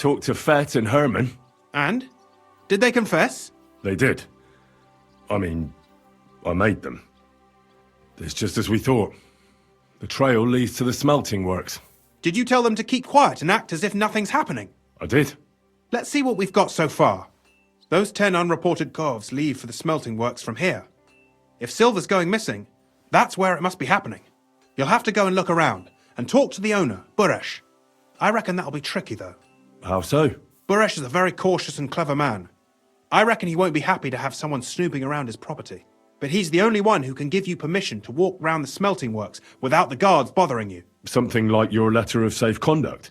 talked to Fett and Herman. And? Did they confess? They did. I mean, I made them. It's just as we thought. The trail leads to the smelting works. Did you tell them to keep quiet and act as if nothing's happening? I did. Let's see what we've got so far. Those 10 unreported corves leave for the smelting works from here. If silver's going missing, that's where it must be happening. You'll have to go and look around, and talk to the owner, Bureš. I reckon that'll be tricky, though. How so? Bureš is a very cautious and clever man. I reckon he won't be happy to have someone snooping around his property. But he's the only one who can give you permission to walk round the smelting works without the guards bothering you. Something like your letter of safe conduct.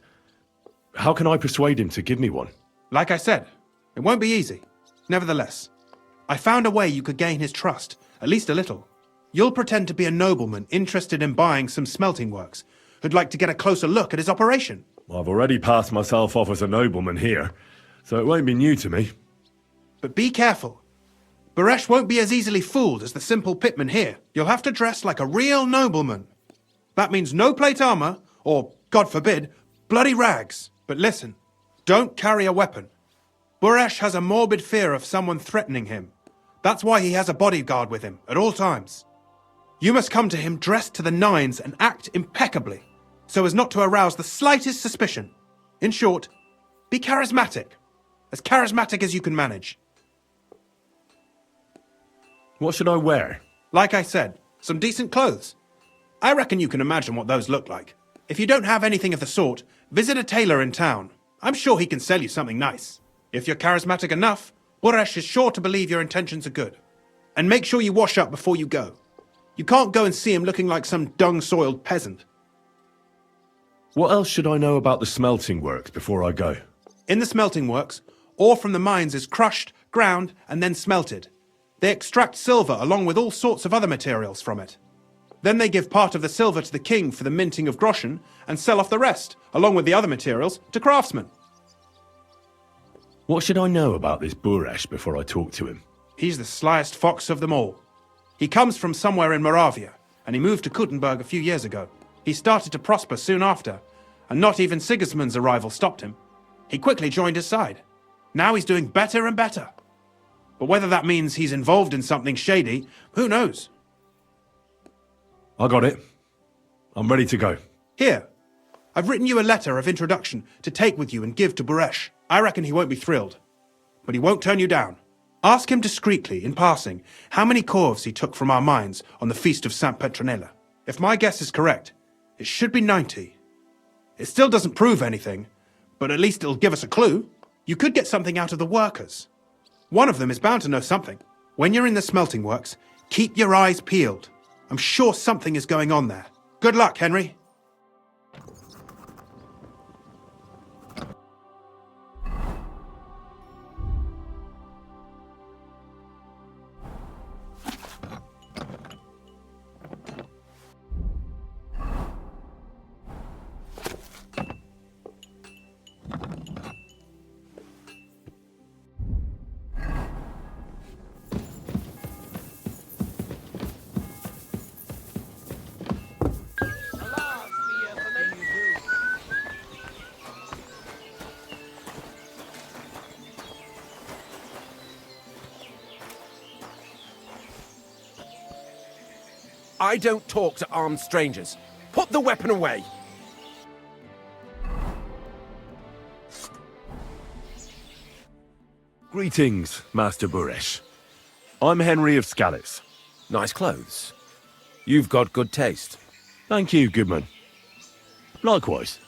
How can I persuade him to give me one? Like I said, it won't be easy. Nevertheless, I found a way you could gain his trust, at least a little. You'll pretend to be a nobleman interested in buying some smelting works, who'd like to get a closer look at his operation. I've already passed myself off as a nobleman here, so it won't be new to me. But be careful. Bureš won't be as easily fooled as the simple pitman here. You'll have to dress like a real nobleman. That means no plate armor, or, God forbid, bloody rags. But listen, don't carry a weapon. Bureš has a morbid fear of someone threatening him. That's why he has a bodyguard with him at all times. You must come to him dressed to the nines and act impeccably, so as not to arouse the slightest suspicion. In short, be charismatic as you can manage. What should I wear? Like I said, some decent clothes. I reckon you can imagine what those look like. If you don't have anything of the sort, visit a tailor in town. I'm sure he can sell you something nice. If you're charismatic enough, Bureš is sure to believe your intentions are good. And make sure you wash up before you go. You can't go and see him looking like some dung-soiled peasant. What else should I know about the smelting works before I go? In the smelting works, ore from the mines is crushed, ground, and then smelted. They extract silver along with all sorts of other materials from it. Then they give part of the silver to the king for the minting of groschen and sell off the rest, along with the other materials, to craftsmen. What should I know about this Bureš before I talk to him? He's the slyest fox of them all. He comes from somewhere in Moravia, and he moved to Kuttenberg a few years ago. He started to prosper soon after, and not even Sigismund's arrival stopped him. He quickly joined his side. Now he's doing better and better. But whether that means he's involved in something shady, who knows? I got it. I'm ready to go. Here, I've written you a letter of introduction to take with you and give to Bureš. I reckon he won't be thrilled, but he won't turn you down. Ask him discreetly, in passing, how many corves he took from our mines on the feast of Saint Petronilla. If my guess is correct, it should be 90. It still doesn't prove anything, but at least it'll give us a clue. You could get something out of the workers. One of them is bound to know something. When you're in the smelting works, keep your eyes peeled. I'm sure something is going on there. Good luck, Henry. I don't talk to armed strangers. Put the weapon away! Greetings, Master Bureš. I'm Henry of Skalica. Nice clothes. You've got good taste. Thank you, goodman. Likewise,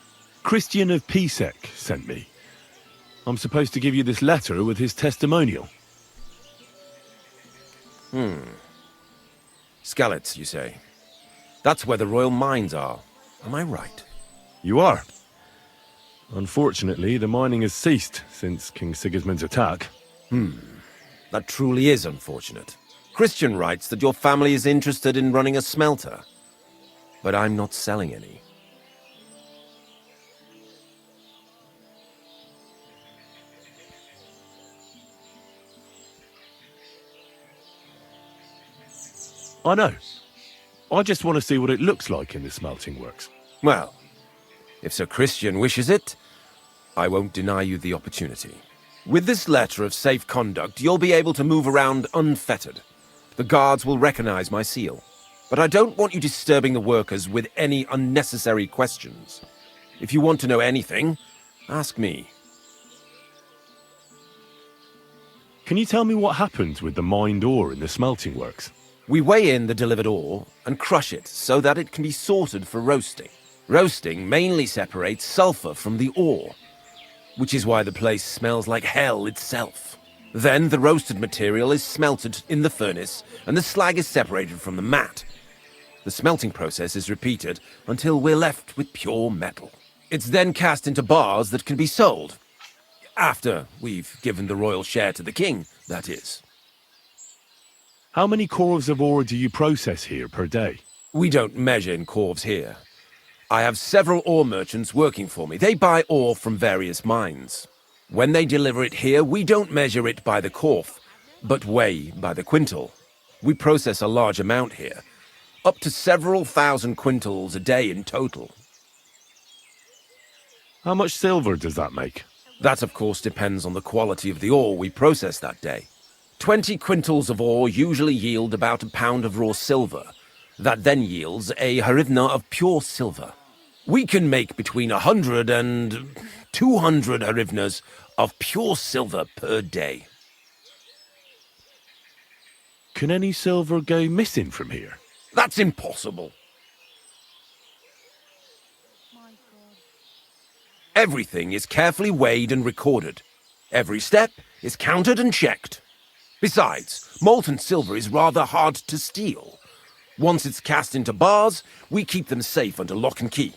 Kristіан of Pісek sent me. I'm supposed to give you this letter with his testimonial. Skalica, you say? That's where the royal mines are. Am I right? You are. Unfortunately, the mining has ceased since King Sigismund's attack. That truly is unfortunate. Kristіan writes that your family is interested in running a smelter. But I'm not selling any. I know. I just want to see what it looks like in the smelting works. Well, if Sir Kristіan wishes it, I won't deny you the opportunity. With this letter of safe conduct, you'll be able to move around unfettered. The guards will recognize my seal. But I don't want you disturbing the workers with any unnecessary questions. If you want to know anything, ask me. Can you tell me what happens with the mined ore in the smelting works? We weigh in the delivered ore and crush it so that it can be sorted for roasting. Roasting mainly separates sulfur from the ore, which is why the place smells like hell itself. Then the roasted material is smelted in the furnace and the slag is separated from the matte. The smelting process is repeated until we're left with pure metal. It's then cast into bars that can be sold. After we've given the royal share to the king, that is. How many corves of ore do you process here per day? We don't measure in corves here. I have several ore merchants working for me. They buy ore from various mines. When they deliver it here, we don't measure it by the corf, but weigh by the quintal. We process a large amount here, up to several thousand quintals a day in total. How much silver does that make? That, of course, depends on the quality of the ore we process that day. 20 quintals of ore usually yield about a pound of raw silver. That then yields a hryvnia of pure silver. We can make between 100 and 200 hryvnias of pure silver per day. Can any silver go missing from here? That's impossible. Everything is carefully weighed and recorded. Every step is counted and checked. Besides, molten silver is rather hard to steal. Once it's cast into bars, we keep them safe under lock and key.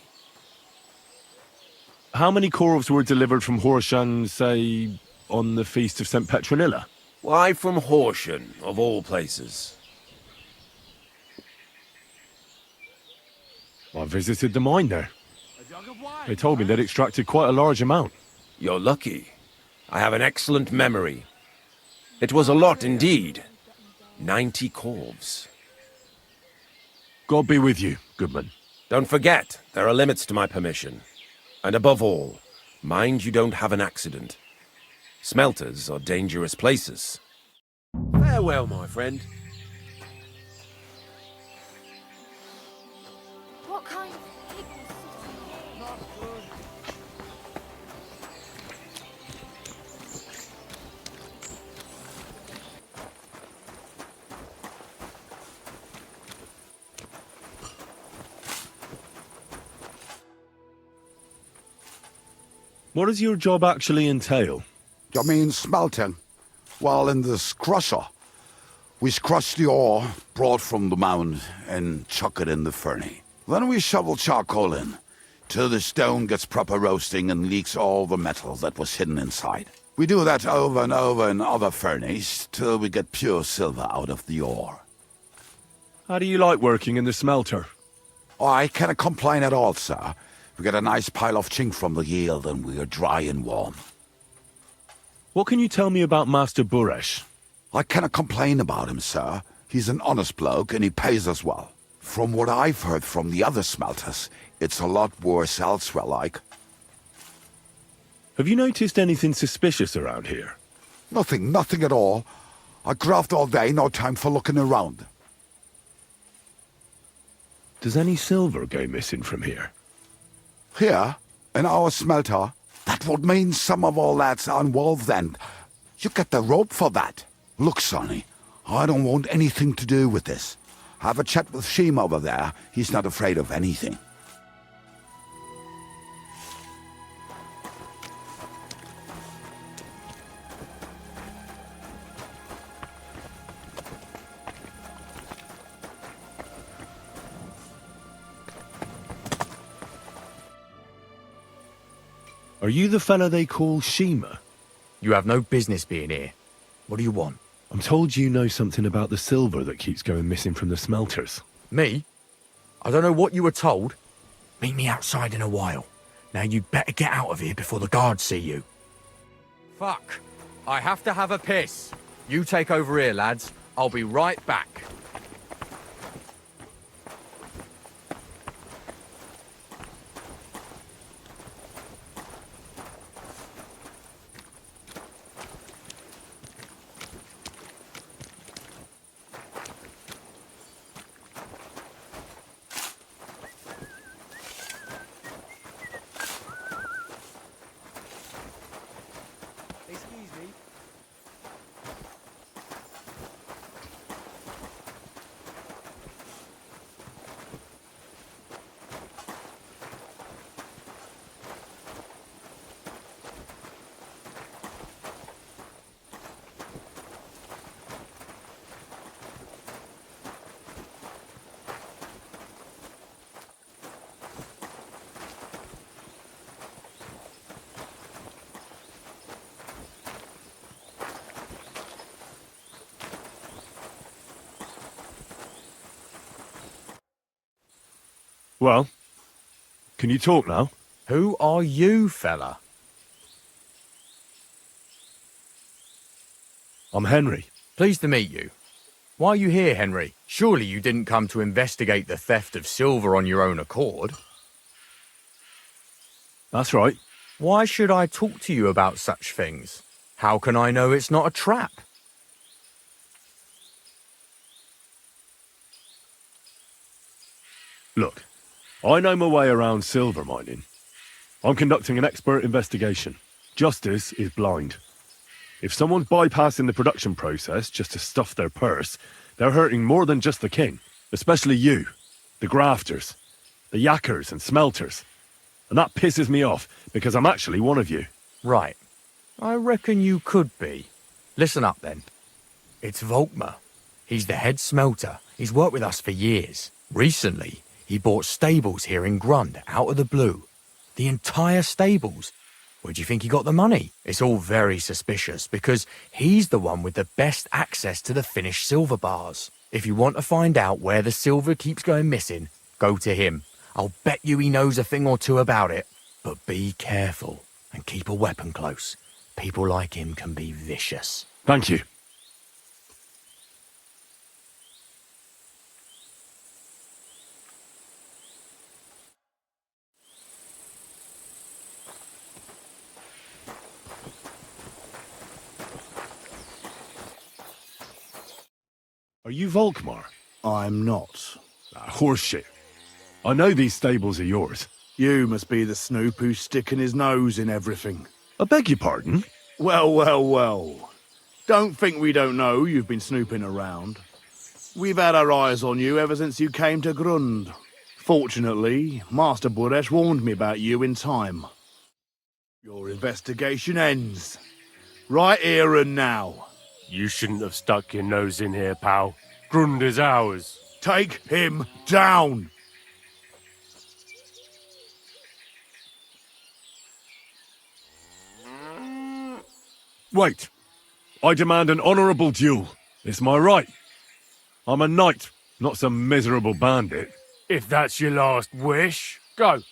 How many corves were delivered from Horsham, say, on the feast of St. Petronilla? Why from Horsham, of all places? I visited the mine there. They told me they'd extracted quite a large amount. You're lucky. I have an excellent memory. It was a lot indeed. 90 corves. God be with you, Goodman. Don't forget, there are limits to my permission. And above all, mind you don't have an accident. Smelters are dangerous places. Farewell, my friend. What kind of pig was sitting? Not good. What does your job actually entail? You mean smelting? Well, in this crusher, we crush the ore brought from the mound and chuck it in the furnace. Then we shovel charcoal in, till the stone gets proper roasting and leaks all the metal that was hidden inside. We do that over and over in other furnaces, till we get pure silver out of the ore. How do you like working in the smelter? Oh, I cannot complain at all, sir. We get a nice pile of chink from the yield and we are dry and warm. What can you tell me about Master Bureš? I cannot complain about him, sir. He's an honest bloke and he pays us well. From what I've heard from the other smelters, it's a lot worse elsewhere, like. Have you noticed anything suspicious around here? Nothing at all. I graft all day, no time for looking around. Does any silver go missing from here? Here, in our smelter, that would mean some of our lads are involved then. You get the rope for that. Look, Sonny, I don't want anything to do with this. Have a chat with Shima over there. He's not afraid of anything. Are you the fella they call Shima? You have no business being here. What do you want? I'm told you know something about the silver that keeps going missing from the smelters. Me? I don't know what you were told. Meet me outside in a while. Now you'd better get out of here before the guards see you. Fuck. I have to have a piss. You take over here, lads. I'll be right back. Well, can you talk now? Who are you, fella? I'm Henry. Pleased to meet you. Why are you here, Henry? Surely you didn't come to investigate the theft of silver on your own accord. That's right. Why should I talk to you about such things? How can I know it's not a trap? Look, I know my way around silver mining. I'm conducting an expert investigation. Justice is blind. If someone's bypassing the production process just to stuff their purse, they're hurting more than just the king. Especially you, the grafters, the yackers and smelters. And that pisses me off, because I'm actually one of you. Right. I reckon you could be. Listen up, then. It's Volkmar. He's the head smelter. He's worked with us for years. Recently, he bought stables here in Grund, out of the blue. The entire stables. Where do you think he got the money? It's all very suspicious, because he's the one with the best access to the finished silver bars. If you want to find out where the silver keeps going missing, go to him. I'll bet you he knows a thing or two about it. But be careful, and keep a weapon close. People like him can be vicious. Thank you. Are you Volkmar? I'm not. Horseshit. I know these stables are yours. You must be the snoop who's sticking his nose in everything. I beg your pardon? Well, well, well. Don't think we don't know you've been snooping around. We've had our eyes on you ever since you came to Grund. Fortunately, Master Burеш warned me about you in time. Your investigation ends. Right here and now. You shouldn't have stuck your nose in here, pal. Grund is ours. Take him down! Wait. I demand an honourable duel. It's my right. I'm a knight, not some miserable bandit. If that's your last wish, go.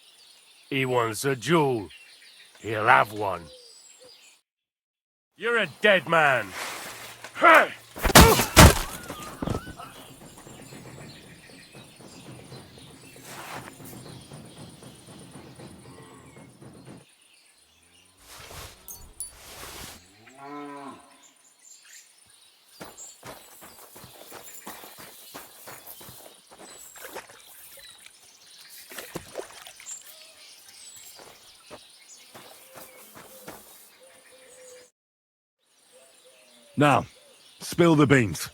He wants a duel. He'll have one. You're a dead man. Hey! Now, spill the beans.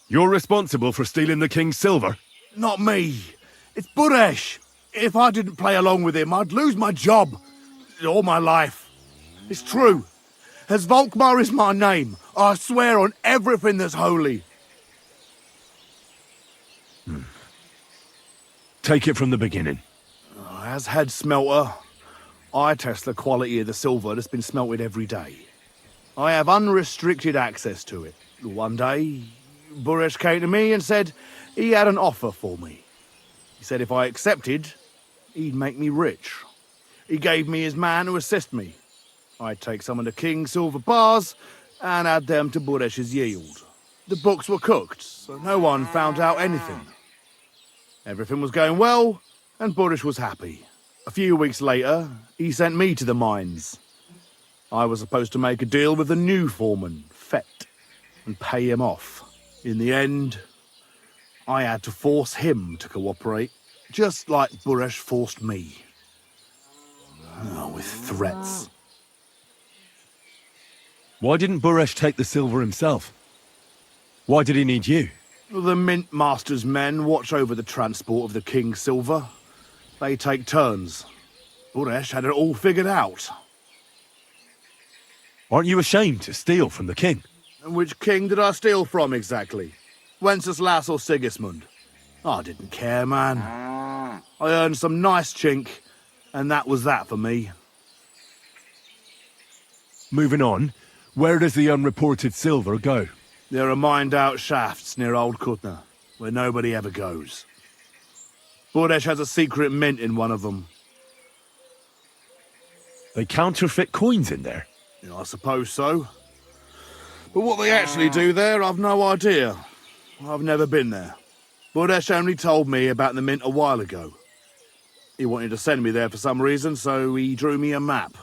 You're responsible for stealing the king's silver? Not me. It's Bureš. If I didn't play along with him, I'd lose my job. All my life. It's true. As Volkmar is my name, I swear on everything that's holy. Take it from the beginning. As head smelter, I test the quality of the silver that's been smelted every day. I have unrestricted access to it. One day, Bureš came to me and said he had an offer for me. He said if I accepted, he'd make me rich. He gave me his man to assist me. I'd take some of the king's silver bars and add them to Bureš's yield. The books were cooked, so no one found out anything. Everything was going well, and Bureš was happy. A few weeks later, he sent me to the mines. I was supposed to make a deal with the new foreman, Fett, and pay him off. In the end, I had to force him to cooperate, just like Bureš forced me. With threats. Why didn't Bureš take the silver himself? Why did he need you? The Mint Master's men watch over the transport of the King's silver. They take turns. Bureš had it all figured out. Aren't you ashamed to steal from the king? And which king did I steal from exactly? Wenceslas or Sigismund? I didn't care, man. I earned some nice chink, and that was that for me. Moving on, where does the unreported silver go? There are mined-out shafts near Old Kutna, where nobody ever goes. Bureš has a secret mint in one of them. They counterfeit coins in there. Yeah, I suppose so. But what they actually do there, I've no idea. I've never been there. Bureš only told me about the mint a while ago. He wanted to send me there for some reason, so he drew me a map.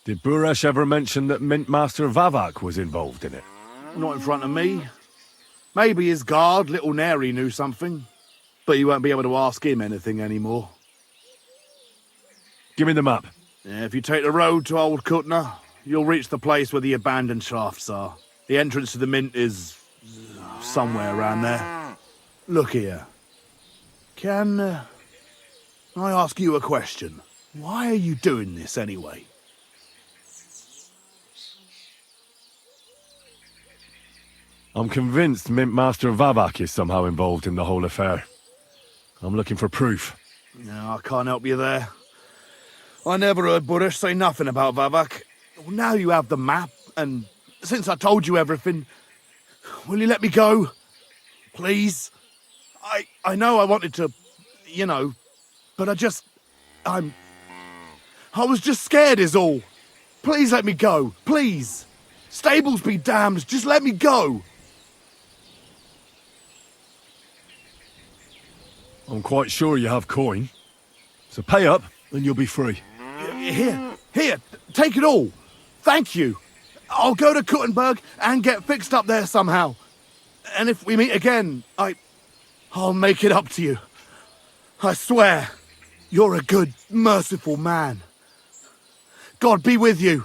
Did Bureš ever mention that Mint Master Vavak was involved in it? Not in front of me. Maybe his guard, little Neri, knew something. But you won't be able to ask him anything anymore. Give me the map. Yeah, if you take the road to Old Kutna, you'll reach the place where the abandoned shafts are. The entrance to the mint is somewhere around there. Look here. Can I ask you a question? Why are you doing this anyway? I'm convinced Mint Master Vavak is somehow involved in the whole affair. I'm looking for proof. No, I can't help you there. I never heard Bureš say nothing about Vavak. Well, now you have the map, and since I told you everything, will you let me go? Please? I know I wanted to, you know, but I was just scared is all. Please let me go, please. Stables be damned, just let me go. I'm quite sure you have coin. So pay up and you'll be free. Here, take it all. Thank you. I'll go to Kuttenberg and get fixed up there somehow. And if we meet again, I'll make it up to you. I swear, you're a good, merciful man. God be with you.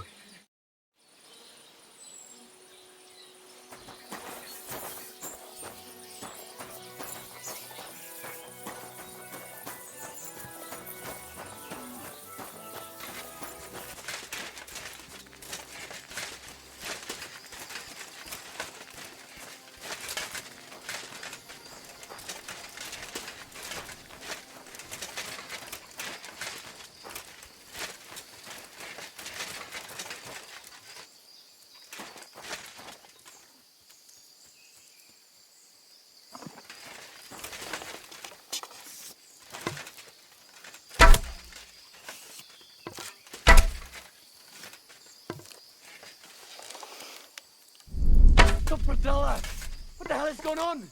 What the hell has gone on?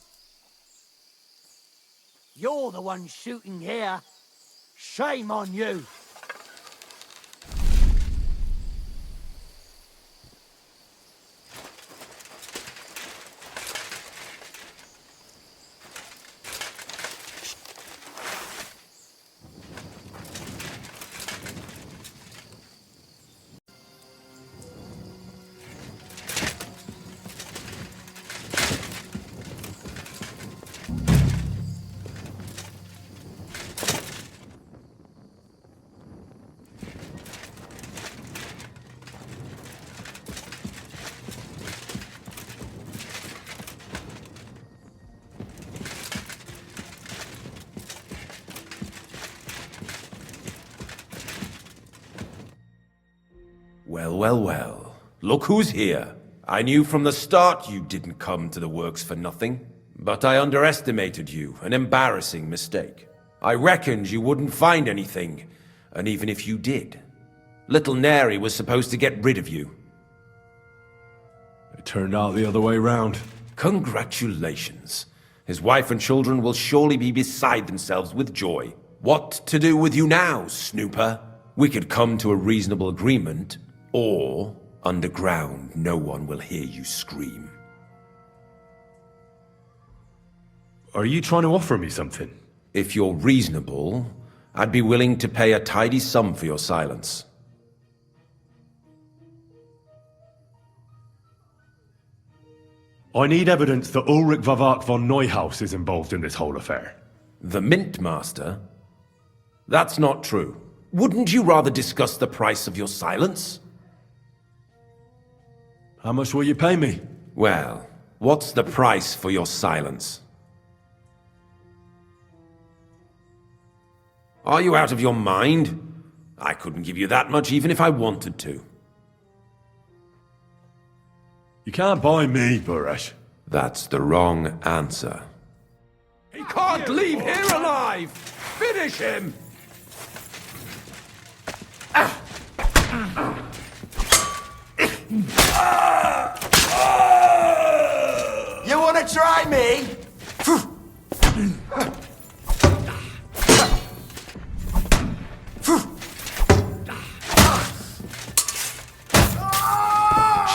You're the one shooting here. Shame on you. Well. Look who's here. I knew from the start you didn't come to the works for nothing. But I underestimated you, an embarrassing mistake. I reckoned you wouldn't find anything, and even if you did, little Neri was supposed to get rid of you. It turned out the other way round. Congratulations. His wife and children will surely be beside themselves with joy. What to do with you now, snooper? We could come to a reasonable agreement, or underground no one will hear you scream. Are you trying to offer me something? If you're reasonable, I'd be willing to pay a tidy sum for your silence. I need evidence that Ulrich Vavak von Neuhaus is involved in this whole affair. The Mint Master? That's not true. Wouldn't you rather discuss the price of your silence? How much will you pay me? Well, what's the price for your silence? Are you out of your mind? I couldn't give you that much even if I wanted to. You can't buy me, Bureš. That's the wrong answer. He can't leave here alive! Finish him! You want to try me?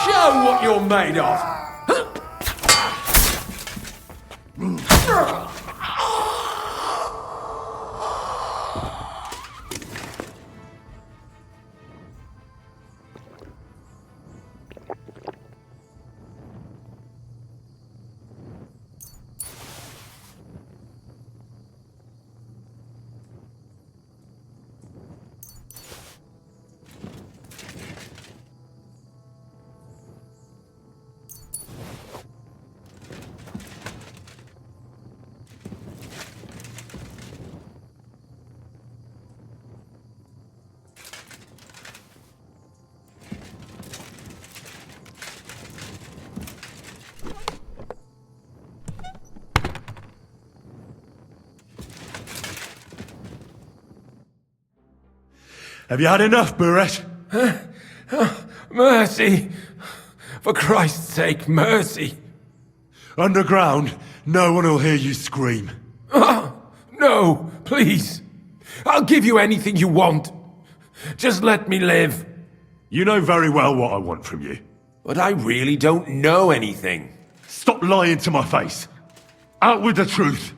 Show what you're made of! Have you had enough, Bureš? Mercy! For Christ's sake, mercy! Underground, no one will hear you scream. No, please! I'll give you anything you want. Just let me live. You know very well what I want from you. But I really don't know anything. Stop lying to my face. Out with the truth.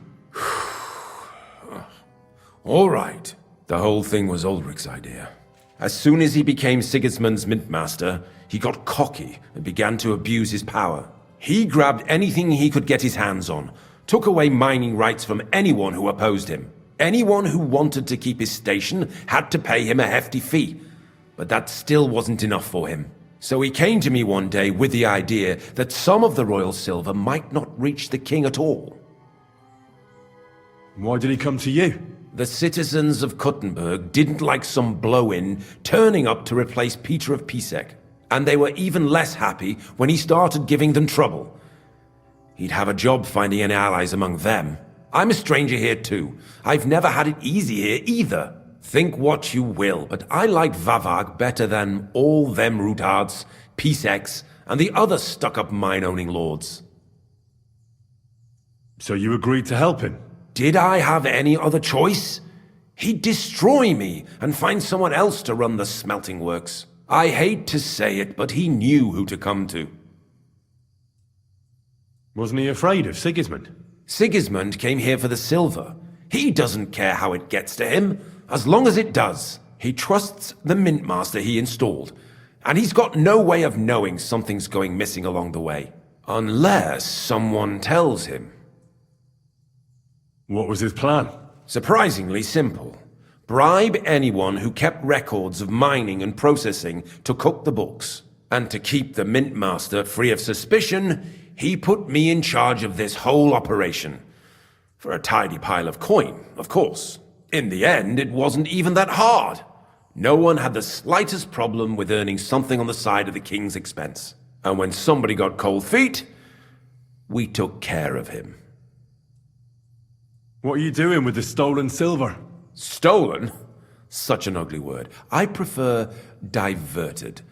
All right. The whole thing was Ulrich's idea. As soon as he became Sigismund's Mintmaster, he got cocky and began to abuse his power. He grabbed anything he could get his hands on, took away mining rights from anyone who opposed him. Anyone who wanted to keep his station had to pay him a hefty fee. But that still wasn't enough for him. So he came to me one day with the idea that some of the royal silver might not reach the king at all. Why did he come to you? The citizens of Kuttenberg didn't like some blow-in turning up to replace Peter of Pісek, and they were even less happy when he started giving them trouble. He'd have a job finding any allies among them. I'm a stranger here too. I've never had it easy here either. Think what you will, but I like Vavag better than all them Rutards, Pісeks, and the other stuck-up mine-owning lords. So you agreed to help him? Did I have any other choice? He'd destroy me and find someone else to run the smelting works. I hate to say it, but he knew who to come to. Wasn't he afraid of Sigismund? Sigismund came here for the silver. He doesn't care how it gets to him, as long as it does. He trusts the Mintmaster he installed, and he's got no way of knowing something's going missing along the way. Unless someone tells him. What was his plan? Surprisingly simple. Bribe anyone who kept records of mining and processing to cook the books. And to keep the Mintmaster free of suspicion, he put me in charge of this whole operation. For a tidy pile of coin, of course. In the end, it wasn't even that hard. No one had the slightest problem with earning something on the side of the king's expense. And when somebody got cold feet, we took care of him. What are you doing with the stolen silver? Stolen? Such an ugly word. I prefer diverted,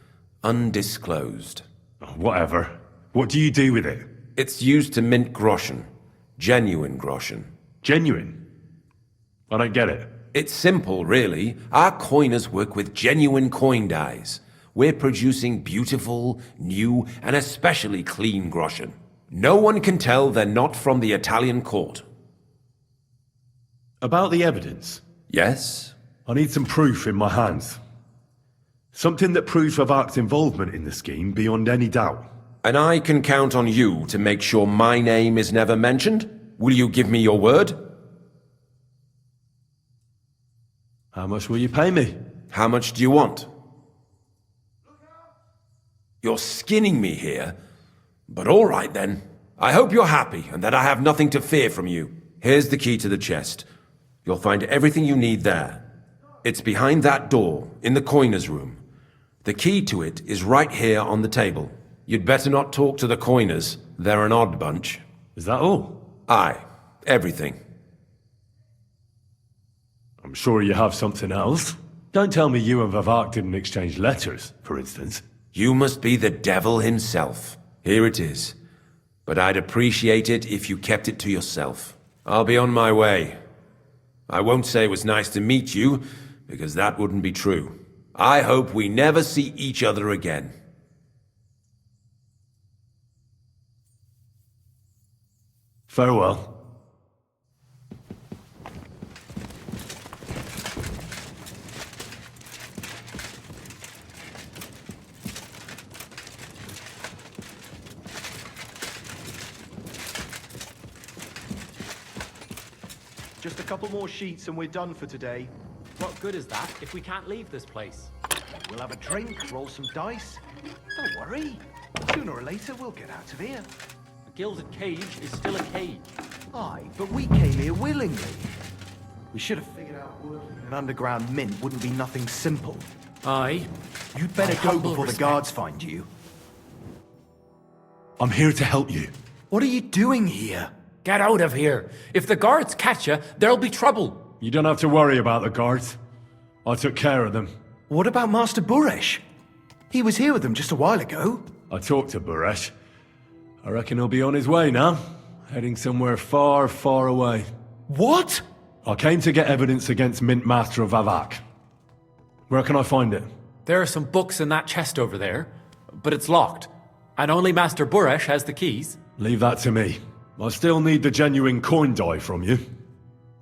undisclosed. Oh, whatever. What do you do with it? It's used to mint groschen. Genuine groschen. Genuine? I don't get it. It's simple, really. Our coiners work with genuine coin dies. We're producing beautiful, new, and especially clean groschen. No one can tell they're not from the Italian court. About the evidence? Yes? I need some proof in my hands. Something that proves Vavak's involvement in the scheme beyond any doubt. And I can count on you to make sure my name is never mentioned? Will you give me your word? How much will you pay me? How much do you want? You're skinning me here. But all right then. I hope you're happy and that I have nothing to fear from you. Here's the key to the chest. You'll find everything you need there. It's behind that door, in the coiner's room. The key to it is right here on the table. You'd better not talk to the coiners. They're an odd bunch. Is that all? Aye, everything. I'm sure you have something else. Don't tell me you and Vavak didn't exchange letters, for instance. You must be the devil himself. Here it is. But I'd appreciate it if you kept it to yourself. I'll be on my way. I won't say it was nice to meet you, because that wouldn't be true. I hope we never see each other again. Farewell. Just a couple more sheets and we're done for today. What good is that if we can't leave this place? We'll have a drink, roll some dice. Don't worry. Sooner or later we'll get out of here. A gilded cage is still a cage. Aye, but we came here willingly. We should have figured out working in an underground mint wouldn't be nothing simple. Aye. You'd better My go humble before the respect. guards find you. I'm here to help you. What are you doing here? Get out of here. If the guards catch you, there'll be trouble. You don't have to worry about the guards. I took care of them. What about Master Bureš? He was here with them just a while ago. I talked to Bureš. I reckon he'll be on his way now, heading somewhere far, far away. What? I came to get evidence against Mint Master Vavak. Where can I find it? There are some books in that chest over there, but it's locked. And only Master Bureš has the keys. Leave that to me. I still need the genuine coin die from you.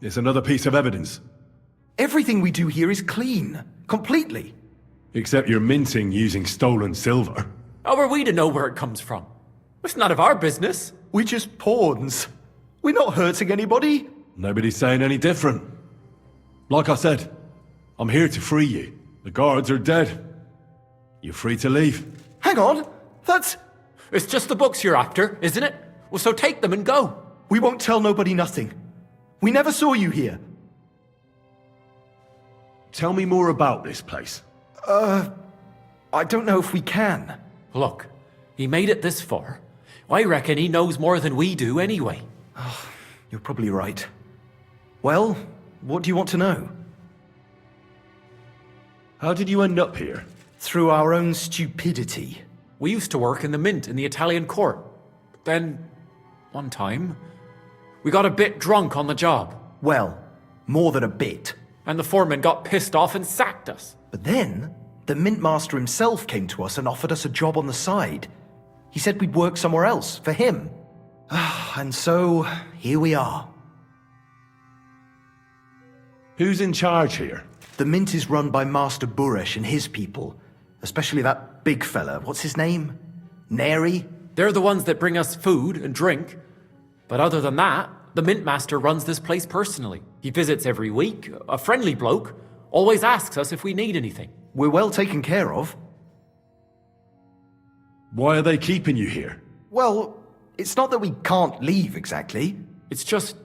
It's another piece of evidence. Everything we do here is clean. Completely. Except you're minting using stolen silver. How are we to know where it comes from? It's none of our business. We're just pawns. We're not hurting anybody. Nobody's saying any different. Like I said, I'm here to free you. The guards are dead. You're free to leave. Hang on. That's... It's just the books you're after, isn't it? Well, so take them and go. We won't tell nobody nothing. We never saw you here. Tell me more about this place. I don't know if we can. Look, he made it this far. I reckon he knows more than we do anyway. You're probably right. Well, what do you want to know? How did you end up here? Through our own stupidity. We used to work in the mint in the Italian court. Then, one time, we got a bit drunk on the job. Well, more than a bit. And the foreman got pissed off and sacked us. But then, the mint master himself came to us and offered us a job on the side. He said we'd work somewhere else, for him. And so, here we are. Who's in charge here? The mint is run by Master Bureš and his people. Especially that big fella. What's his name? Neri? They're the ones that bring us food and drink. But other than that, the mint master runs this place personally. He visits every week, a friendly bloke, always asks us if we need anything. We're well taken care of. Why are they keeping you here? Well, it's not that we can't leave exactly. It's just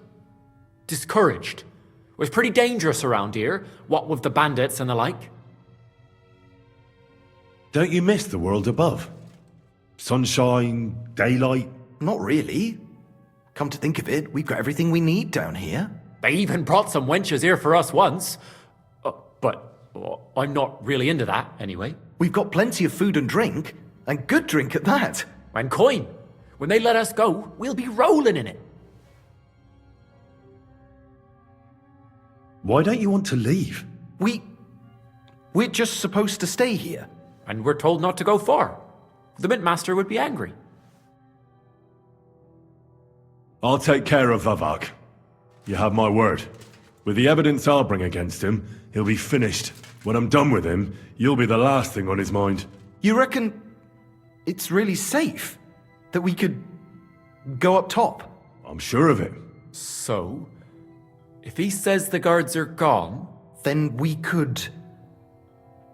discouraged. It was pretty dangerous around here, what with the bandits and the like. Don't you miss the world above? Sunshine, daylight? Not really. Come to think of it, we've got everything we need down here. They even brought some wenches here for us once. I'm not really into that, anyway. We've got plenty of food and drink, and good drink at that. And coin. When they let us go, we'll be rolling in it. Why don't you want to leave? We're just supposed to stay here. And we're told not to go far. The mint master would be angry. I'll take care of Vavak. You have my word. With the evidence I'll bring against him, he'll be finished. When I'm done with him, you'll be the last thing on his mind. You reckon it's really safe? That we could go up top? I'm sure of it. So, if he says the guards are gone, Then we could...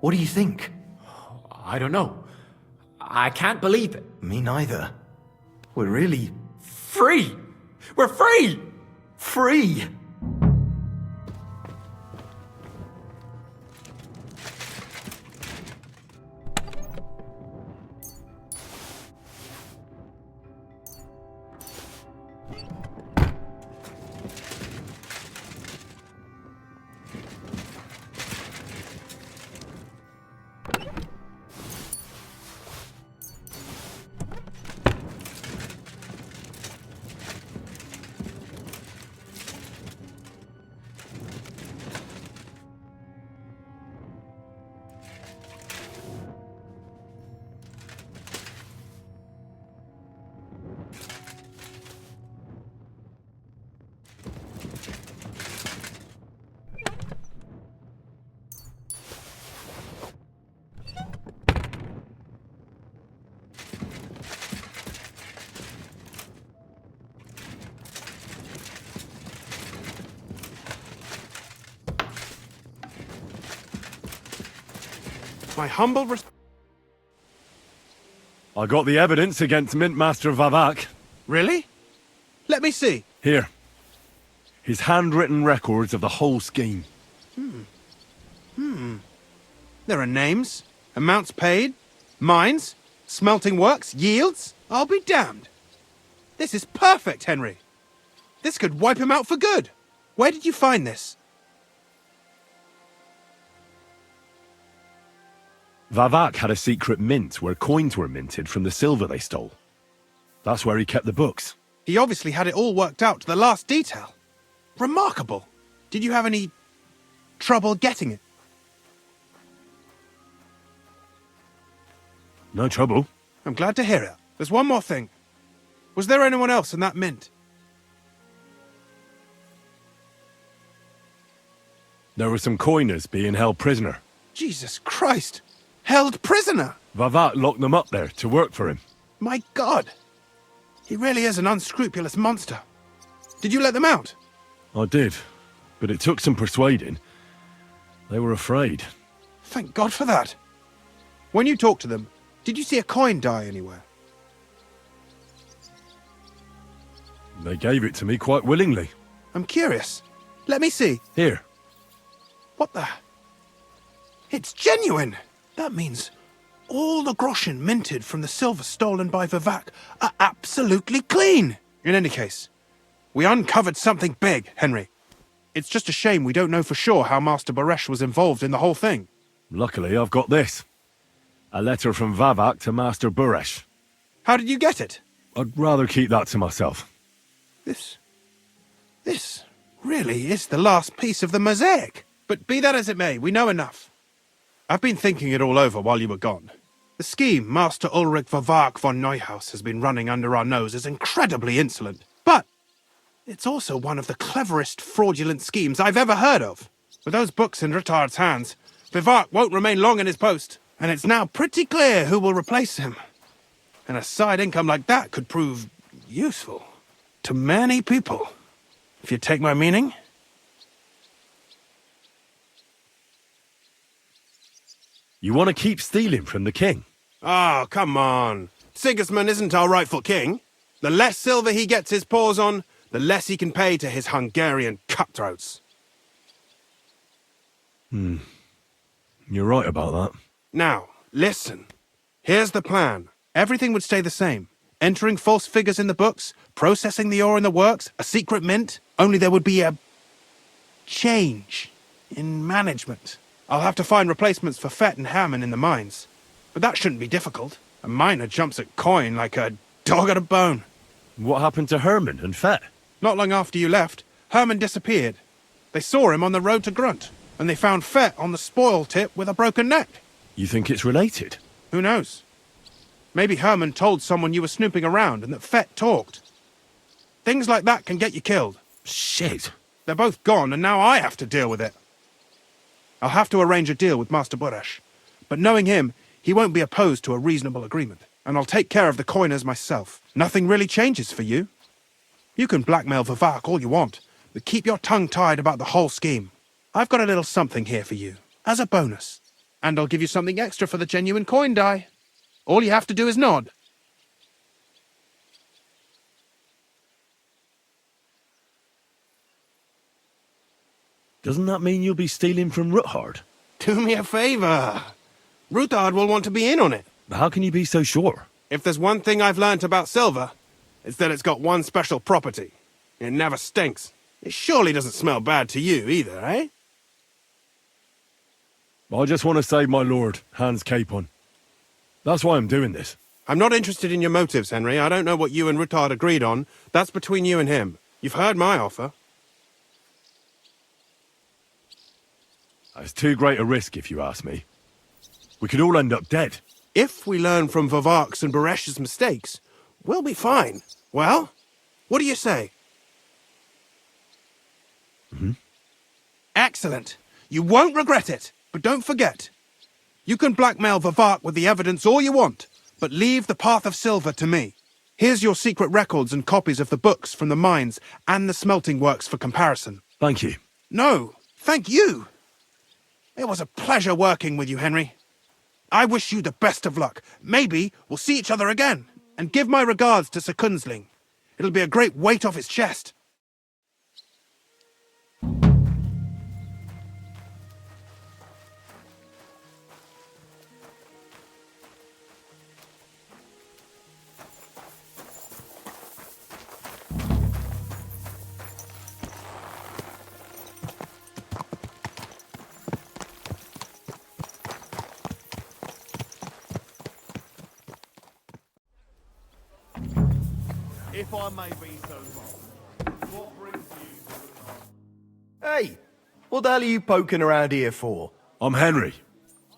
What do you think? I don't know. I can't believe it. Me neither. We're really... Free! We're free! free! My humble I got the evidence against Mint Master Vavak. Really? Let me see. Here. His handwritten records of the whole scheme. There are names, amounts paid, mines, smelting works, yields. I'll be damned. This is perfect, Henry. This could wipe him out for good. Where did you find this? Vavak had a secret mint where coins were minted from the silver they stole. That's where he kept the books. He obviously had it all worked out to the last detail. Remarkable. Did you have any trouble getting it? No trouble. I'm glad to hear it. There's one more thing. Was there anyone else in that mint? There were some coiners being held prisoner. Jesus Christ! Held prisoner! Vavak locked them up there to work for him. My God! He really is an unscrupulous monster. Did you let them out? I did, but it took some persuading. They were afraid. Thank God for that. When you talked to them, did you see a coin die anywhere? They gave it to me quite willingly. I'm curious. Let me see. Here. What the? It's genuine! That means all the groschen minted from the silver stolen by Vavak are absolutely clean! In any case, we uncovered something big, Henry. It's just a shame we don't know for sure how Master Bureš was involved in the whole thing. Luckily, I've got this. A letter from Vavak to Master Bureš. How did you get it? I'd rather keep that to myself. This really is the last piece of the mosaic. But be that as it may, we know enough. I've been thinking it all over while you were gone. The scheme Master Ulrich Vavak von Neuhaus has been running under our nose is incredibly insolent. But it's also one of the cleverest fraudulent schemes I've ever heard of. With those books in Rutard's hands, Vavak won't remain long in his post, and it's now pretty clear who will replace him. And a side income like that could prove useful to many people, if you take my meaning. You want to keep stealing from the king? Oh, come on. Sigismund isn't our rightful king. The less silver he gets his paws on, the less he can pay to his Hungarian cutthroats. You're right about that. Now, listen. Here's the plan. Everything would stay the same. Entering false figures in the books, processing the ore in the works, a secret mint, only there would be a change in management. I'll have to find replacements for Fett and Hammond in the mines. But that shouldn't be difficult. A miner jumps at coin like a dog at a bone. What happened to Herman and Fett? Not long after you left, Herman disappeared. They saw him on the road to Grunt, and they found Fett on the spoil tip with a broken neck. You think it's related? Who knows? Maybe Herman told someone you were snooping around and that Fett talked. Things like that can get you killed. Shit. They're both gone, and now I have to deal with it. I'll have to arrange a deal with Master Bureš, but knowing him, he won't be opposed to a reasonable agreement. and I'll take care of the coiners myself. Nothing really changes for you. You can blackmail Vivak all you want, but keep your tongue tied about the whole scheme. I've got a little something here for you, as a bonus. And I'll give you something extra for the genuine coin die. All you have to do is nod. Doesn't that mean you'll be stealing from Rutard? Do me a favor. Rutard will want to be in on it. How can you be so sure? If there's one thing I've learnt about silver, it's that it's got one special property. It never stinks. It surely doesn't smell bad to you either, eh? I just want to save my lord, Hans Capon. That's why I'm doing this. I'm not interested in your motives, Henry. I don't know what you and Rutard agreed on. That's between you and him. You've heard my offer. It's too great a risk, if you ask me. We could all end up dead. If we learn from Vivak's and Buresh's mistakes, we'll be fine. Well, what do you say? Excellent. You won't regret it. But don't forget, you can blackmail Vivak with the evidence all you want, but leave the path of silver to me. Here's your secret records and copies of the books from the mines and the smelting works for comparison. Thank you. No, thank you. It was a pleasure working with you, Henry. I wish you the best of luck. Maybe we'll see each other again. And give my regards to Sir Kunzling. It'll be a great weight off his chest. If I may be so bold, what brings you to... Hey, what the hell are you poking around here for? I'm Henry.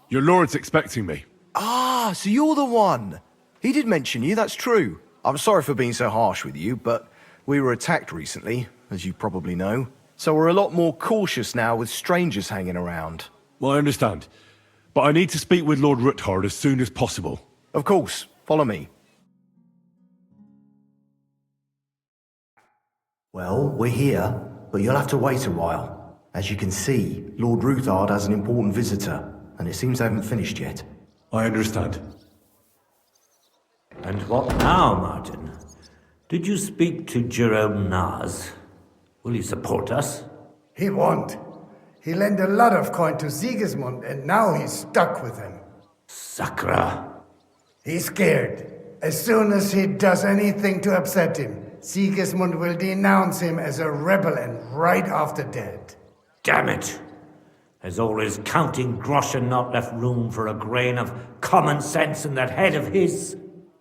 Your lord's expecting me. Ah, so you're the one. He did mention you, that's true. I'm sorry for being so harsh with you, but we were attacked recently, as you probably know. So we're a lot more cautious now with strangers hanging around. Well, I understand. But I need to speak with Lord Rutard as soon as possible. Of course, follow me. Well, we're here, but you'll have to wait a while. As you can see, Lord Rutard has an important visitor, and it seems they haven't finished yet. I understand. And what now, Martin? Did you speak to Jerome Naz? Will he support us? He won't. He lent a lot of coin to Sigismund, and now he's stuck with him. Sakra. He's scared. As soon as he does anything to upset him, Sigismund will denounce him as a rebel and right off the dead. Damn it! Has all his counting groschen not left room for a grain of common sense in that head of his?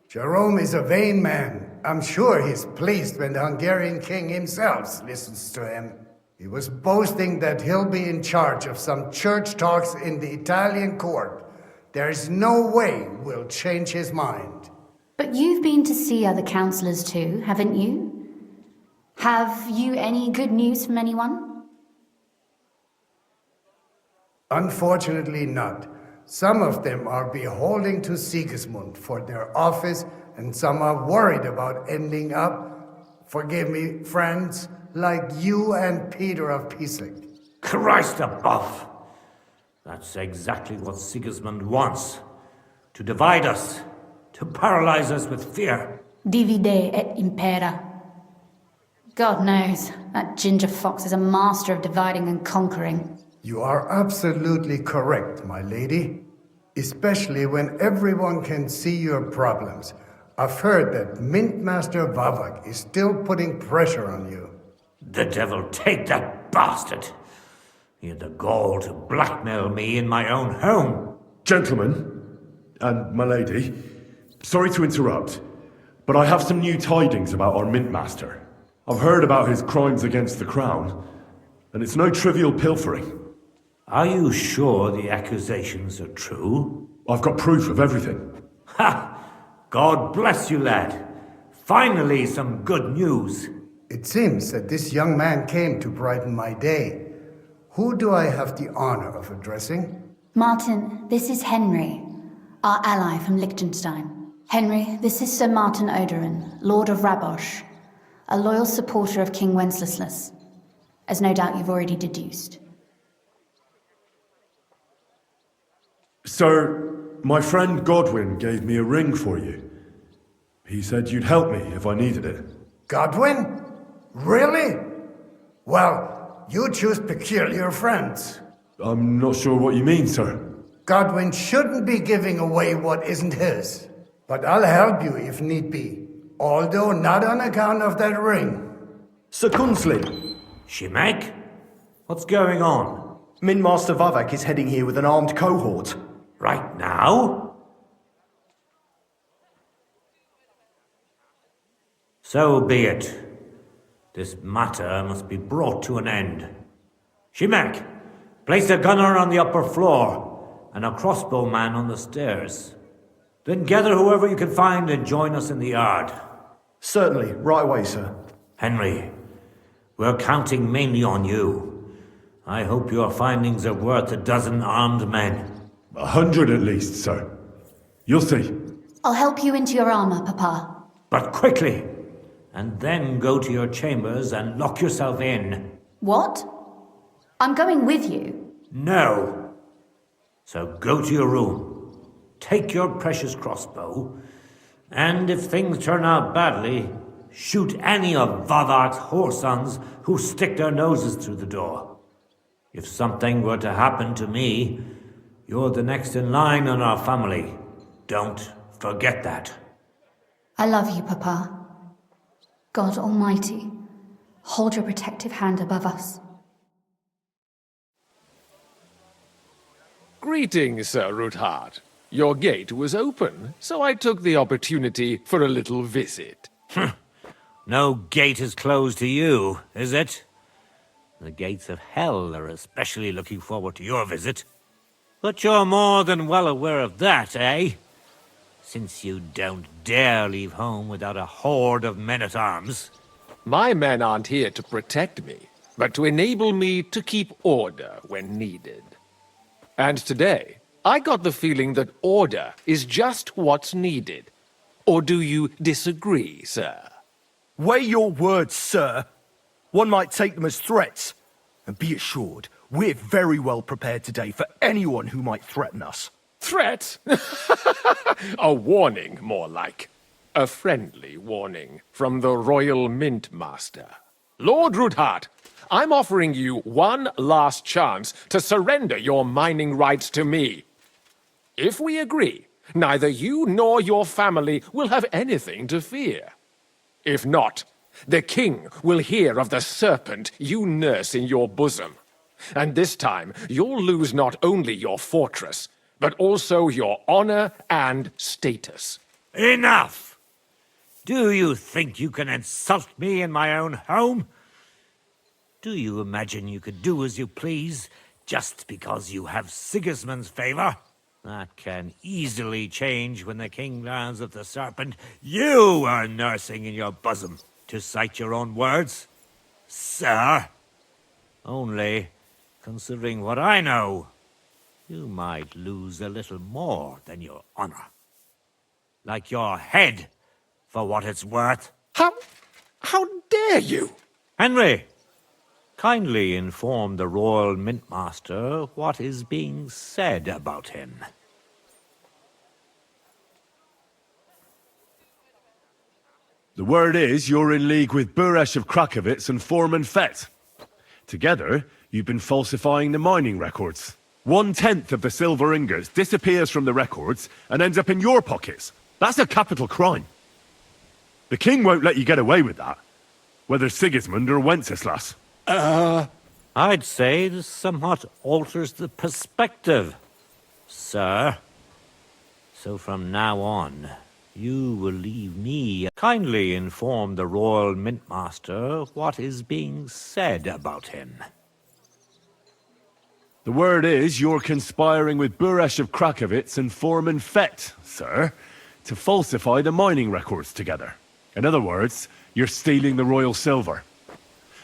Jerome is a vain man. I'm sure he's pleased when the Hungarian king himself listens to him. He was boasting that he'll be in charge of some church talks in the Italian court. There's no way we'll change his mind. But you've been to see other councillors too, haven't you? Have you any good news from anyone? Unfortunately not. Some of them are beholding to Sigismund for their office, and some are worried about ending up, forgive me, friends, like you and Peter of Pісek. Christ above! That's exactly what Sigismund wants. To divide us. To paralyze us with fear. Divide et impera. God knows, that ginger fox is a master of dividing and conquering. You are absolutely correct, my lady. Especially when everyone can see your problems. I've heard that Mint Master Vavak is still putting pressure on you. The devil take that bastard! He had the gall to blackmail me in my own home. Gentlemen, and my lady, sorry to interrupt, but I have some new tidings about our Mint Master. I've heard about his crimes against the crown, and it's no trivial pilfering. Are you sure the accusations are true? I've got proof of everything. Ha! God bless you, lad. Finally, some good news. It seems that this young man came to brighten my day. Who do I have the honor of addressing? Martin, this is Henry, our ally from Liechtenstein. Henry, this is Sir Martin Odoran, Lord of Rabosh, a loyal supporter of King Wenceslas, as no doubt you've already deduced. Sir, my friend Godwin gave me a ring for you. He said you'd help me if I needed it. Godwin? Really? Well, you choose peculiar friends. I'm not sure what you mean, sir. Godwin shouldn't be giving away what isn't his. But I'll help you if need be, although not on account of that ring. Sir Kunslin. Shimek? What's going on? Mint Master Vavak is heading here with an armed cohort. Right now? So be it. This matter must be brought to an end. Shimek, place a gunner on the upper floor and a crossbowman on the stairs. Then gather whoever you can find and join us in the yard. Certainly, right away, sir. Henry, we're counting mainly on you. I hope your findings are worth 12 armed men. 100 at least, sir. You'll see. I'll help you into your armor, Papa. But quickly! And then go to your chambers and lock yourself in. What? I'm going with you. No. So go to your room. Take your precious crossbow. And if things turn out badly, shoot any of Vavak's whoresons who stick their noses through the door. If something were to happen to me, you're the next in line in our family. Don't forget that. I love you, Papa. God Almighty, hold your protective hand above us. Greetings, Sir Rutard. Your gate was open, so I took the opportunity for a little visit. No gate is closed to you, is it? The gates of hell are especially looking forward to your visit. But you're more than well aware of that, eh? Since you don't dare leave home without a horde of men-at-arms. My men aren't here to protect me, but to enable me to keep order when needed. And today, I got the feeling that order is just what's needed. Or do you disagree, sir? Weigh your words, sir. One might take them as threats. And be assured, we're very well prepared today for anyone who might threaten us. Threat? A warning, more like. A friendly warning from the Royal Mint Master. Lord Rutard, I'm offering you one last chance to surrender your mining rights to me. If we agree, neither you nor your family will have anything to fear. If not, the king will hear of the serpent you nurse in your bosom. And this time, you'll lose not only your fortress, but also your honor and status. Enough! Do you think you can insult me in my own home? Do you imagine you could do as you please just because you have Sigismund's favor? That can easily change when the king learns of the serpent you are nursing in your bosom, to cite your own words, sir. Only, considering what I know, you might lose a little more than your honor. Like your head, for what it's worth. How dare you? Henry, kindly inform the Royal Mint Master what is being said about him. The word is you're in league with Bureš of Krakovitz and Foreman Fett. Together, you've been falsifying the mining records. 1/10 of the silver ingots disappears from the records and ends up in your pockets. That's a capital crime. The king won't let you get away with that, whether Sigismund or Wenceslas. I'd say this somewhat alters the perspective, sir. So from now on, you will leave me. Kindly inform the Royal Mint Master what is being said about him. The word is you're conspiring with Bureš of Krakovitz and Foreman Fett, sir, to falsify the mining records together. In other words, you're stealing the royal silver.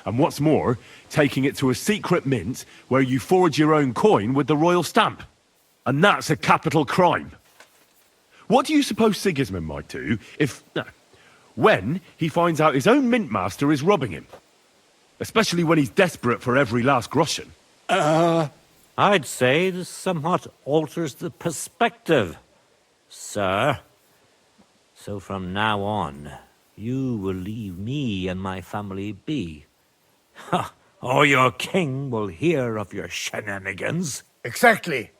And what's more, taking it to a secret mint where you forge your own coin with the royal stamp. And that's a capital crime. What do you suppose Sigismund might do if... no, when he finds out his own mint master is robbing him? Especially when he's desperate for every last groschen. I'd say this somewhat alters the perspective, sir. So from now on, you will leave me and my family be. Ha! Or your king will hear of your shenanigans. Exactly.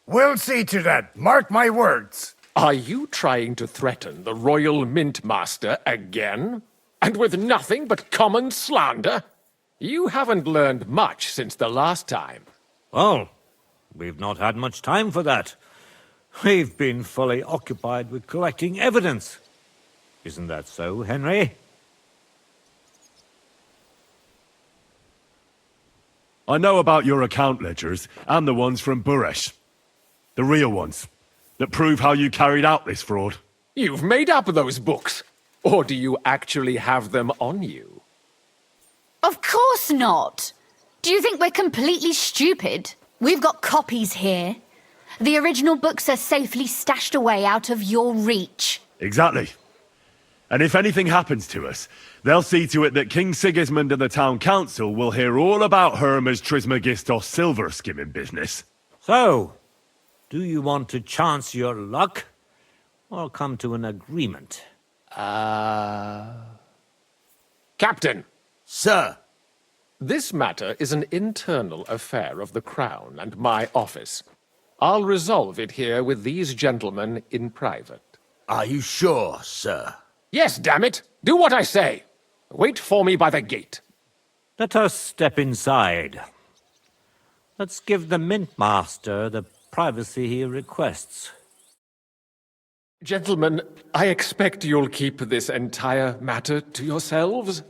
We'll see to that. Mark my words. Are you trying to threaten the Royal Mint Master again? And with nothing but common slander? You haven't learned much since the last time. Well, we've not had much time for that. We've been fully occupied with collecting evidence. Isn't that so, Henry? I know about your account ledgers and the ones from Bureš. The real ones. That prove how you carried out this fraud. You've made up those books. Or do you actually have them on you? Of course not. Do you think we're completely stupid? We've got copies here. The original books are safely stashed away out of your reach. Exactly. And if anything happens to us, they'll see to it that King Sigismund and the town council will hear all about Hermes Trismegistos silver skimming business. So, do you want to chance your luck? Or come to an agreement? Captain! Sir. This matter is an internal affair of the Crown and my office. I'll resolve it here with these gentlemen in private. Are you sure, sir? Yes, damn it! Do what I say! Wait for me by the gate. Let us step inside. Let's give the Mint Master the privacy he requests. Gentlemen, I expect you'll keep this entire matter to yourselves.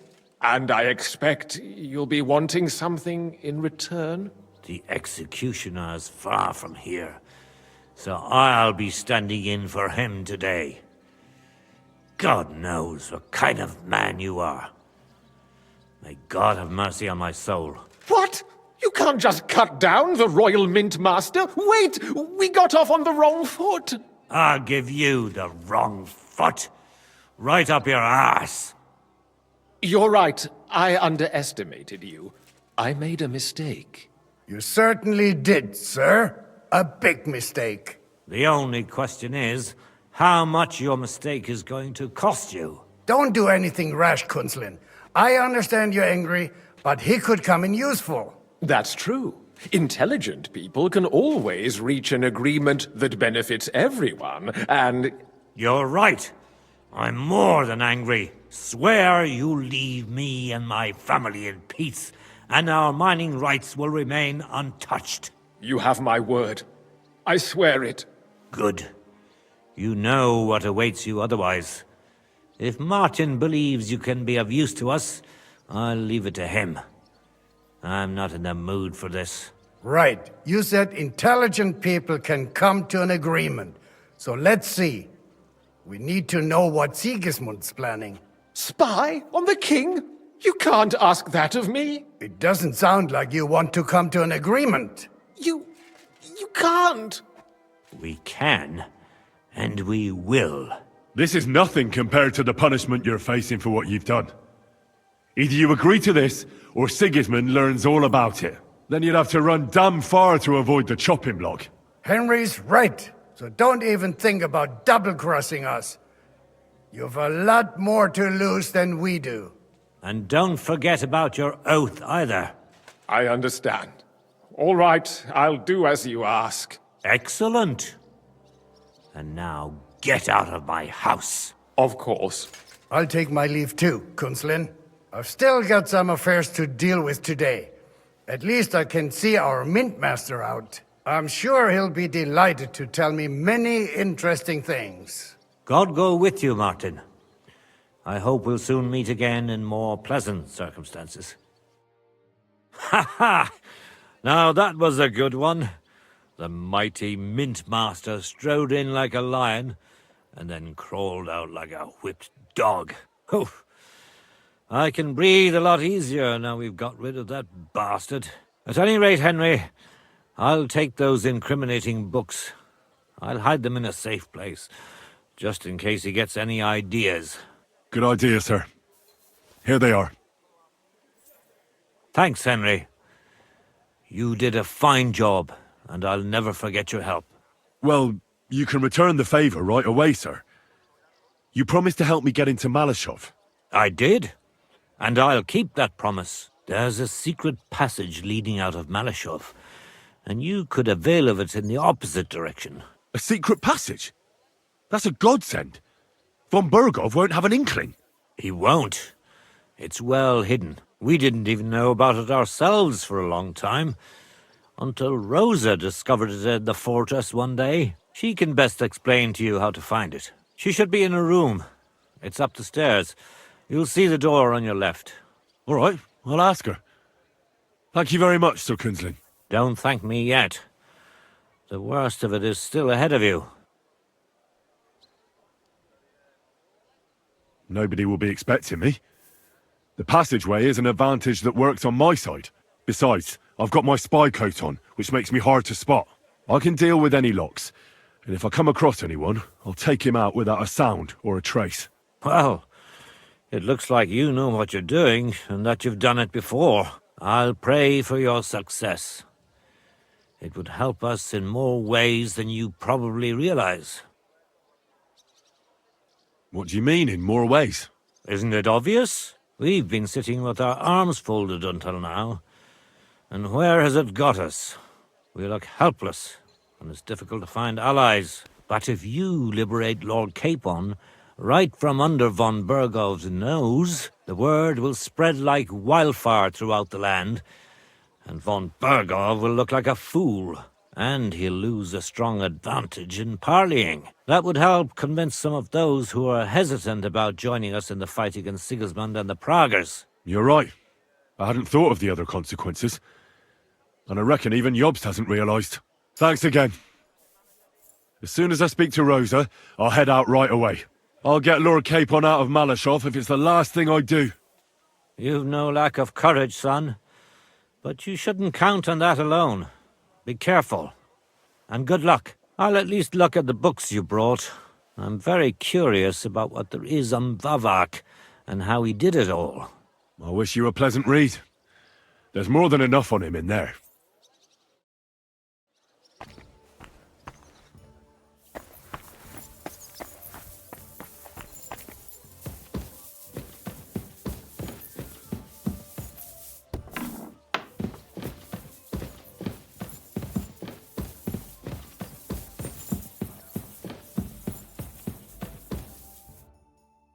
And I expect you'll be wanting something in return. The executioner is far from here, so I'll be standing in for him today. God knows what kind of man you are. May God have mercy on my soul. What? You can't just cut down the Royal Mint Master. Wait! We got off on the wrong foot. I'll give you the wrong foot. Right up your ass. You're right. I underestimated you. I made a mistake. You certainly did, sir. A big mistake. The only question is, how much your mistake is going to cost you. Don't do anything rash, Kunslin. I understand you're angry, but he could come in useful. That's true. Intelligent people can always reach an agreement that benefits everyone, and... You're right. I'm more than angry. Swear you leave me and my family in peace, and our mining rights will remain untouched. You have my word. I swear it. Good. You know what awaits you otherwise. If Martin believes you can be of use to us, I'll leave it to him. I'm not in the mood for this. Right. You said intelligent people can come to an agreement. So let's see. We need to know what Sigismund's planning. Spy on the king? You can't ask that of me. It doesn't sound like you want to come to an agreement. You can't. We can, and we will. This is nothing compared to the punishment you're facing for what you've done. Either you agree to this, or Sigismund learns all about it. Then you'd have to run damn far to avoid the chopping block. Henry's right, so don't even think about double-crossing us. You've a lot more to lose than we do. And don't forget about your oath either. I understand. All right, I'll do as you ask. Excellent. And now get out of my house. Of course. I'll take my leave too, Kunslin. I've still got some affairs to deal with today. At least I can see our Mint Master out. I'm sure he'll be delighted to tell me many interesting things. God go with you, Martin. I hope we'll soon meet again in more pleasant circumstances. Ha ha! Now that was a good one. The mighty Mint Master strode in like a lion, and then crawled out like a whipped dog. Oof. I can breathe a lot easier now we've got rid of that bastard. At any rate, Henry, I'll take those incriminating books. I'll hide them in a safe place, just in case he gets any ideas. Good idea, sir. Here they are. Thanks, Henry. You did a fine job, and I'll never forget your help. Well, you can return the favor right away, sir. You promised to help me get into Malashov. I did, and I'll keep that promise. There's a secret passage leading out of Malashov, and you could avail of it in the opposite direction. A secret passage? That's a godsend. Von Bergov won't have an inkling. He won't. It's well hidden. We didn't even know about it ourselves for a long time, until Rosa discovered it in the fortress one day. She can best explain to you how to find it. She should be in her room. It's up the stairs. You'll see the door on your left. All right, I'll ask her. Thank you very much, Sir Kinsling. Don't thank me yet. The worst of it is still ahead of you. Nobody will be expecting me. The passageway is an advantage that works on my side. Besides, I've got my spy coat on, which makes me hard to spot. I can deal with any locks, and if I come across anyone, I'll take him out without a sound or a trace. Well, it looks like you know what you're doing, and that you've done it before. I'll pray for your success. It would help us in more ways than you probably realize. What do you mean, in more ways? Isn't it obvious? We've been sitting with our arms folded until now. And where has it got us? We look helpless, and it's difficult to find allies. But if you liberate Lord Capon, right from under von Bergov's nose, the word will spread like wildfire throughout the land, and von Bergov will look like a fool, and he'll lose a strong advantage in parleying. That would help convince some of those who are hesitant about joining us in the fight against Sigismund and the Praguers. You're right. I hadn't thought of the other consequences. And I reckon even Jobst hasn't realised. Thanks again. As soon as I speak to Rosa, I'll head out right away. I'll get Lord Capon out of Malashov if it's the last thing I do. You've no lack of courage, son. But you shouldn't count on that alone. Be careful. And good luck. I'll at least look at the books you brought. I'm very curious about what there is on Vavak and how he did it all. I wish you a pleasant read. There's more than enough on him in there.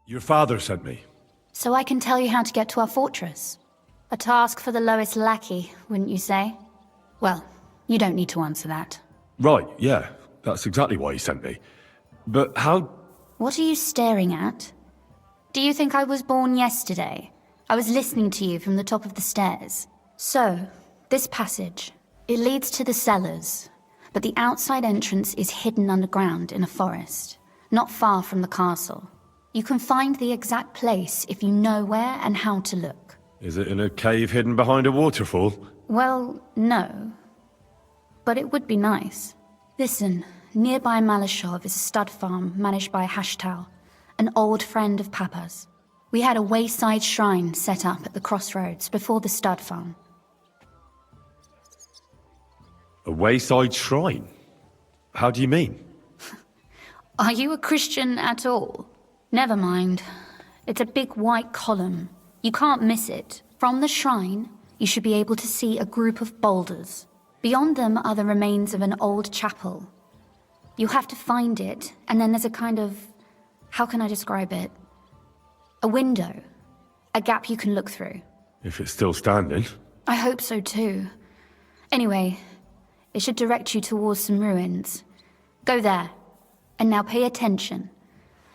Your father sent me. So I can tell you how to get to our fortress. A task for the lowest lackey, wouldn't you say? Well, you don't need to answer that. Right, yeah. That's exactly why he sent me. But how... What are you staring at? Do you think I was born yesterday? I was listening to you from the top of the stairs. So, this passage, it leads to the cellars, but the outside entrance is hidden underground in a forest, not far from the castle. You can find the exact place if you know where and how to look. Is it in a cave hidden behind a waterfall? Well, no. But it would be nice. Listen, nearby Malashov is a stud farm managed by Hashtal, an old friend of Papa's. We had a wayside shrine set up at the crossroads before the stud farm. A wayside shrine? How do you mean? Are you a Christian at all? Never mind. It's a big white column. You can't miss it. From the shrine, you should be able to see a group of boulders. Beyond them are the remains of an old chapel. You have to find it, and then there's a kind of... how can I describe it? A window. A gap you can look through. If it's still standing. I hope so too. Anyway, it should direct you towards some ruins. Go there. And now pay attention.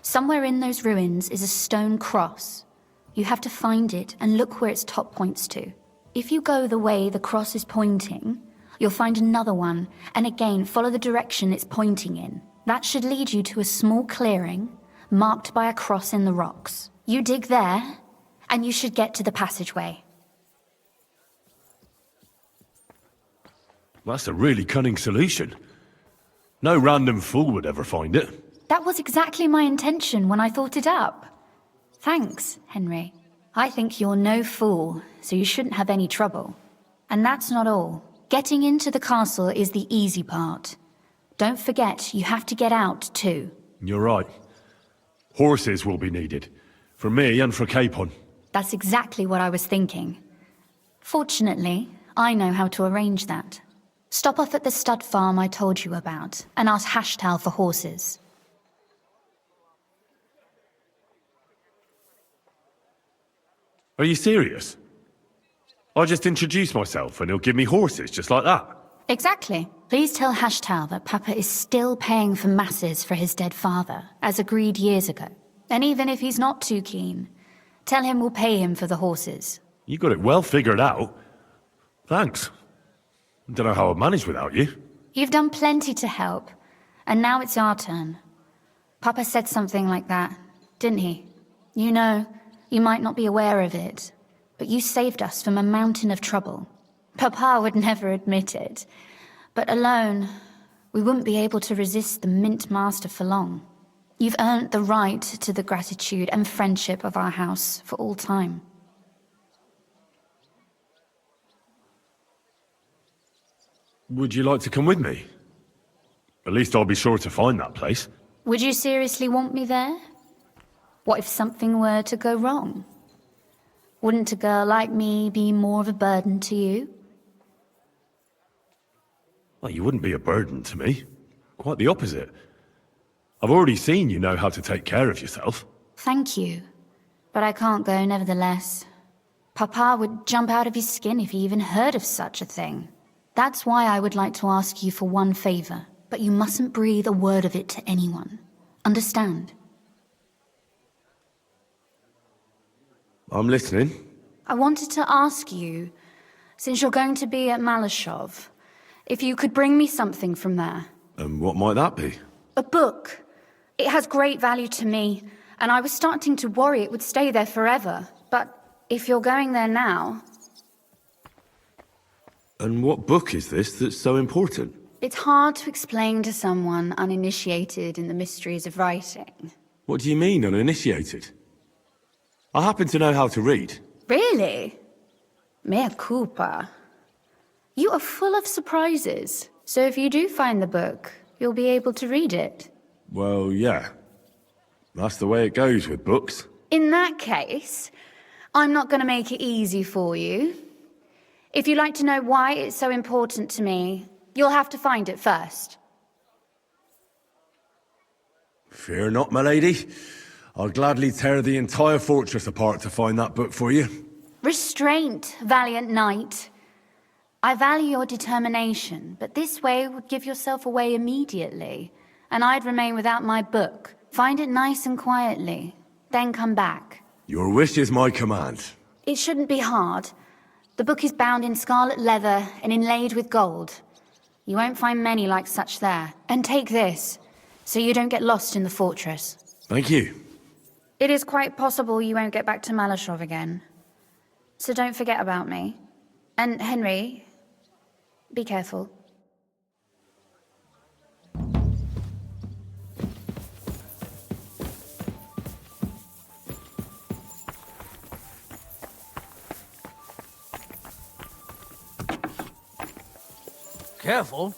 Somewhere in those ruins is a stone cross. You have to find it and look where its top points to. If you go the way the cross is pointing, you'll find another one, and again follow the direction it's pointing in. That should lead you to a small clearing, marked by a cross in the rocks. You dig there, and you should get to the passageway. That's a really cunning solution. No random fool would ever find it. That was exactly my intention when I thought it up. Thanks, Henry. I think you're no fool, so you shouldn't have any trouble. And that's not all. Getting into the castle is the easy part. Don't forget, you have to get out too. You're right. Horses will be needed. For me and for Capon. That's exactly what I was thinking. Fortunately, I know how to arrange that. Stop off at the stud farm I told you about, and ask Hashtal for horses. Are you serious? I'll just introduce myself and he'll give me horses just like that? Exactly. Please tell Hashtal that Papa is still paying for masses for his dead father, as agreed years ago. And even if he's not too keen, tell him we'll pay him for the horses. You got it well figured out. Thanks. Don't know how I'd manage without you. You've done plenty to help, and now it's our turn. Papa said something like that, didn't he? You know, you might not be aware of it, but you saved us from a mountain of trouble. Papa would never admit it, but alone, we wouldn't be able to resist the Mint Master for long. You've earned the right to the gratitude and friendship of our house for all time. Would you like to come with me? At least I'll be sure to find that place. Would you seriously want me there? What if something were to go wrong? Wouldn't a girl like me be more of a burden to you? Well, you wouldn't be a burden to me. Quite the opposite. I've already seen you know how to take care of yourself. Thank you. But I can't go nevertheless. Papa would jump out of his skin if he even heard of such a thing. That's why I would like to ask you for one favor, but you mustn't breathe a word of it to anyone. Understand? I'm listening. I wanted to ask you, since you're going to be at Malashov, if you could bring me something from there. And what might that be? A book. It has great value to me, and I was starting to worry it would stay there forever. But if you're going there now... And what book is this that's so important? It's hard to explain to someone uninitiated in the mysteries of writing. What do you mean, uninitiated? I happen to know how to read. Really? Mea culpa. You are full of surprises. So if you do find the book, you'll be able to read it. Well, yeah. That's the way it goes with books. In that case, I'm not going to make it easy for you. If you'd like to know why it's so important to me, you'll have to find it first. Fear not, my lady. I'll gladly tear the entire fortress apart to find that book for you. Restraint, valiant knight. I value your determination, but this way would give yourself away immediately, and I'd remain without my book. Find it nice and quietly, then come back. Your wish is my command. It shouldn't be hard. The book is bound in scarlet leather and inlaid with gold. You won't find many like such there. And take this, so you don't get lost in the fortress. Thank you. It is quite possible you won't get back to Malashov again. So don't forget about me. And Henry, be careful. Careful.